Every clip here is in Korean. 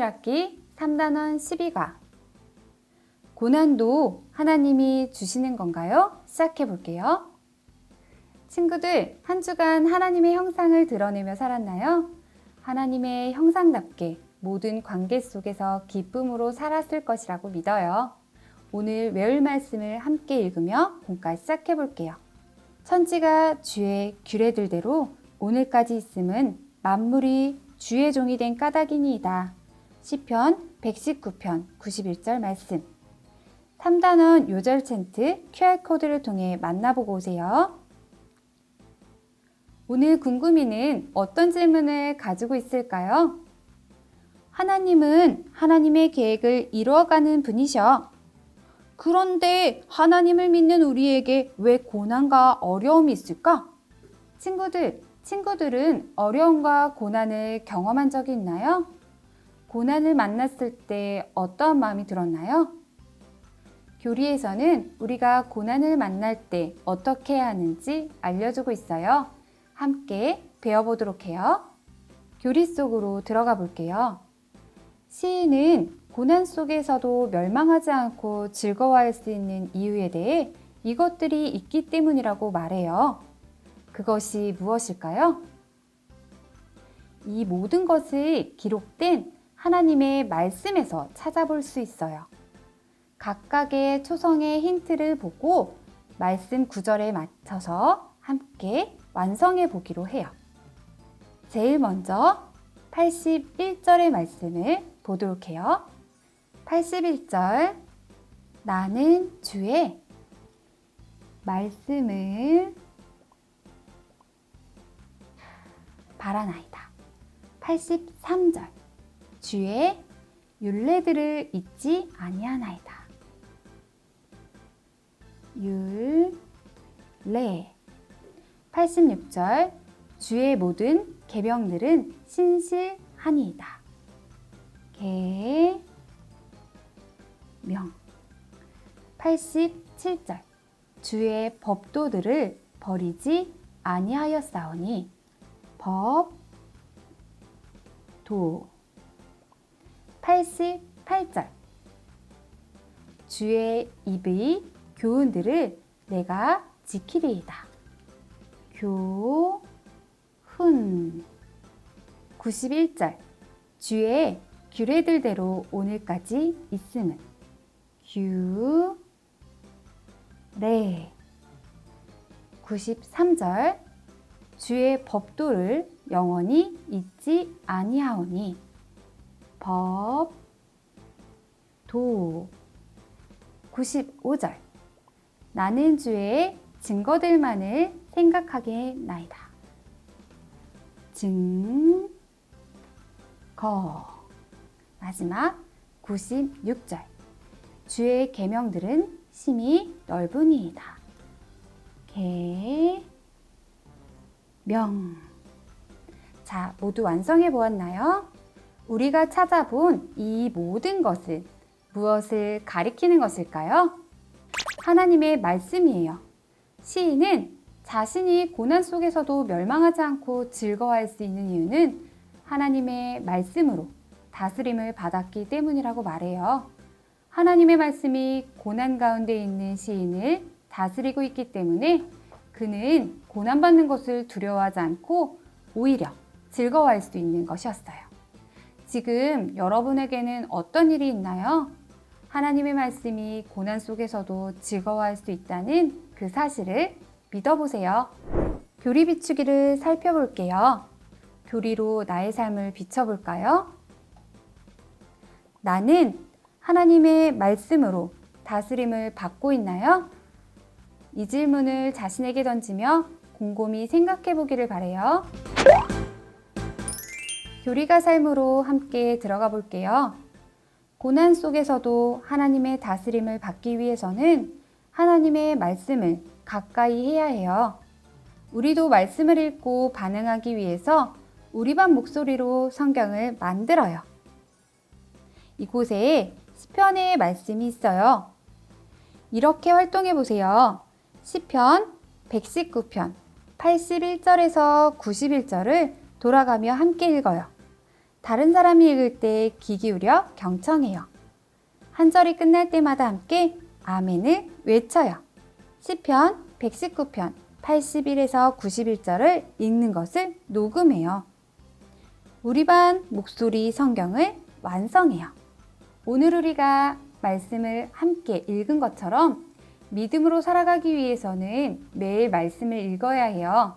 1학기 3단원 12과 고난도 하나님이 주시는 건가요? 시작해 볼게요. 친구들, 한 주간 하나님의 형상을 드러내며 살았나요? 하나님의 형상답게 모든 관계 속에서 기쁨으로 살았을 것이라고 믿어요. 오늘 외울 말씀을 함께 읽으며 본과 시작해 볼게요. 천지가 주의 규례들대로 오늘까지 있음은 만물이 주의 종이 된 까닭이니이다. 시편 119편 91절 말씀. 3단원 요절 챈트 QR코드를 통해 만나보고 오세요. 오늘 궁금이는 어떤 질문을 가지고 있을까요? 하나님은 하나님의 계획을 이루어가는 분이셔. 그런데 하나님을 믿는 우리에게 왜 고난과 어려움이 있을까? 친구들은 어려움과 고난을 경험한 적이 있나요? 고난을 만났을 때 어떠한 마음이 들었나요? 교리에서는 우리가 고난을 만날 때 어떻게 해야 하는지 알려주고 있어요. 함께 배워보도록 해요. 교리 속으로 들어가 볼게요. 시인은 고난 속에서도 멸망하지 않고 즐거워할 수 있는 이유에 대해 이것들이 있기 때문이라고 말해요. 그것이 무엇일까요? 이 모든 것이 기록된 하나님의 말씀에서 찾아볼 수 있어요. 각각의 초성의 힌트를 보고 말씀 구절에 맞춰서 함께 완성해 보기로 해요. 제일 먼저 81절의 말씀을 보도록 해요. 81절, 나는 주의 말씀을 바라나이다. 83절, 주의 율례들을 잊지 아니하나이다. 율례. 86절, 주의 모든 계명들은 신실하니이다. 계명. 87절, 주의 법도들을 버리지 아니하였사오니. 법도. 88절, 주의 입의 교훈들을 내가 지키리이다. 교훈. 91절, 주의 규례들대로 오늘까지 있음은. 규례. 93절, 주의 법도를 영원히 잊지 아니하오니. 법도. 95절, 나는 주의 증거들만을 생각하게 나이다. 증거. 마지막 96절, 주의 계명들은 심히 넓으니이다. 계명. 자, 모두 완성해 보았나요? 우리가 찾아본 이 모든 것은 무엇을 가리키는 것일까요? 하나님의 말씀이에요. 시인은 자신이 고난 속에서도 멸망하지 않고 즐거워할 수 있는 이유는 하나님의 말씀으로 다스림을 받았기 때문이라고 말해요. 하나님의 말씀이 고난 가운데 있는 시인을 다스리고 있기 때문에 그는 고난받는 것을 두려워하지 않고 오히려 즐거워할 수 있는 것이었어요. 지금 여러분에게는 어떤 일이 있나요? 하나님의 말씀이 고난 속에서도 즐거워할 수 있다는 그 사실을 믿어보세요. 교리 비추기를 살펴볼게요. 교리로 나의 삶을 비춰볼까요? 나는 하나님의 말씀으로 다스림을 받고 있나요? 이 질문을 자신에게 던지며 곰곰이 생각해 보기를 바래요. 교리가 삶으로 함께 들어가 볼게요. 고난 속에서도 하나님의 다스림을 받기 위해서는 하나님의 말씀을 가까이 해야 해요. 우리도 말씀을 읽고 반응하기 위해서 우리 반 목소리로 성경을 만들어요. 이곳에 시편의 말씀이 있어요. 이렇게 활동해 보세요. 시편 119편 81절에서 91절을 돌아가며 함께 읽어요. 다른 사람이 읽을 때 귀 기울여 경청해요. 한 절이 끝날 때마다 함께 아멘을 외쳐요. 시편 119편 81에서 91절을 읽는 것을 녹음해요. 우리 반 목소리 성경을 완성해요. 오늘 우리가 말씀을 함께 읽은 것처럼 믿음으로 살아가기 위해서는 매일 말씀을 읽어야 해요.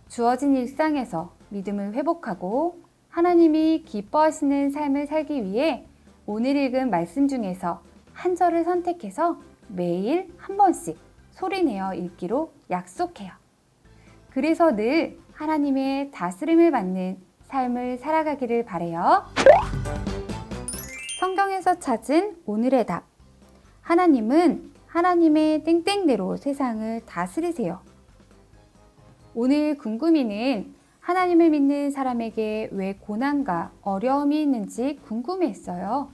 주어진 일상에서 믿음을 회복하고 하나님이 기뻐하시는 삶을 살기 위해 오늘 읽은 말씀 중에서 한 절을 선택해서 매일 한 번씩 소리내어 읽기로 약속해요. 그래서 늘 하나님의 다스림을 받는 삶을 살아가기를 바라요. 성경에서 찾은 오늘의 답. 하나님은 하나님의 땡땡대로 세상을 다스리세요. 오늘 궁금이는 하나님을 믿는 사람에게 왜 고난과 어려움이 있는지 궁금했어요.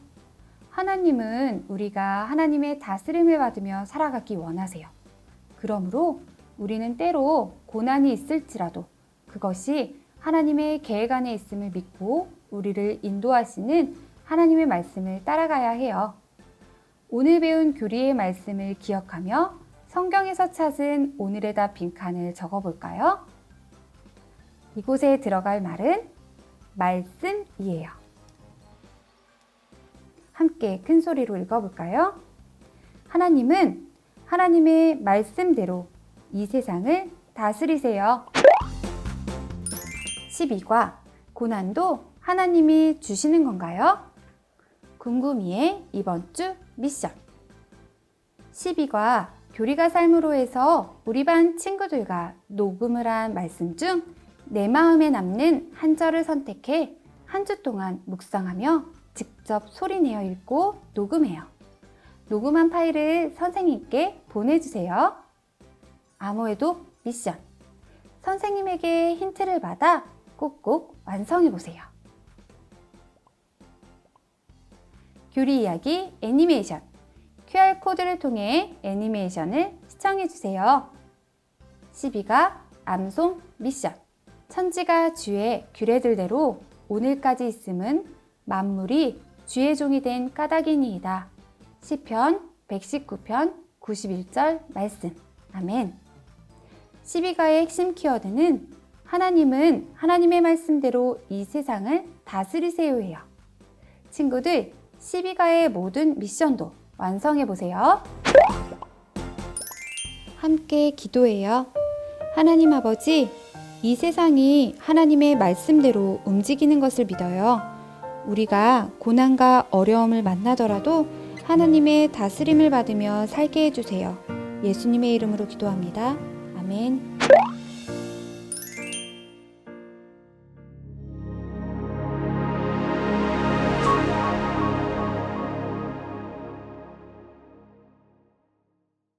하나님은 우리가 하나님의 다스림을 받으며 살아가기 원하세요. 그러므로 우리는 때로 고난이 있을지라도 그것이 하나님의 계획 안에 있음을 믿고 우리를 인도하시는 하나님의 말씀을 따라가야 해요. 오늘 배운 교리의 말씀을 기억하며 성경에서 찾은 오늘의 답 빈칸을 적어볼까요? 이곳에 들어갈 말은 말씀이에요. 함께 큰 소리로 읽어볼까요? 하나님은 하나님의 말씀대로 이 세상을 다스리세요. 12과 고난도 하나님이 주시는 건가요? 궁금이의 이번 주 미션. 12과 교리가 삶으로 해서 우리 반 친구들과 녹음을 한 말씀 중 내 마음에 남는 한 절을 선택해 한 주 동안 묵상하며 직접 소리내어 읽고 녹음해요. 녹음한 파일을 선생님께 보내주세요. 암호해독 미션. 선생님에게 힌트를 받아 꼭꼭 완성해보세요. 교리 이야기 애니메이션. QR코드를 통해 애니메이션을 시청해주세요. 12가 암송 미션. 천지가 주의 규례들대로 오늘까지 있음은 만물이 주의 종이 된 까닭이니이다. 시편 119편 91절 말씀. 아멘. 12가의 핵심 키워드는 하나님은 하나님의 말씀대로 이 세상을 다스리세요예요. 친구들, 12가의 모든 미션도 완성해보세요. 함께 기도해요. 하나님 아버지, 이 세상이 하나님의 말씀대로 움직이는 것을 믿어요. 우리가 고난과 어려움을 만나더라도 하나님의 다스림을 받으며 살게 해주세요. 예수님의 이름으로 기도합니다. 아멘.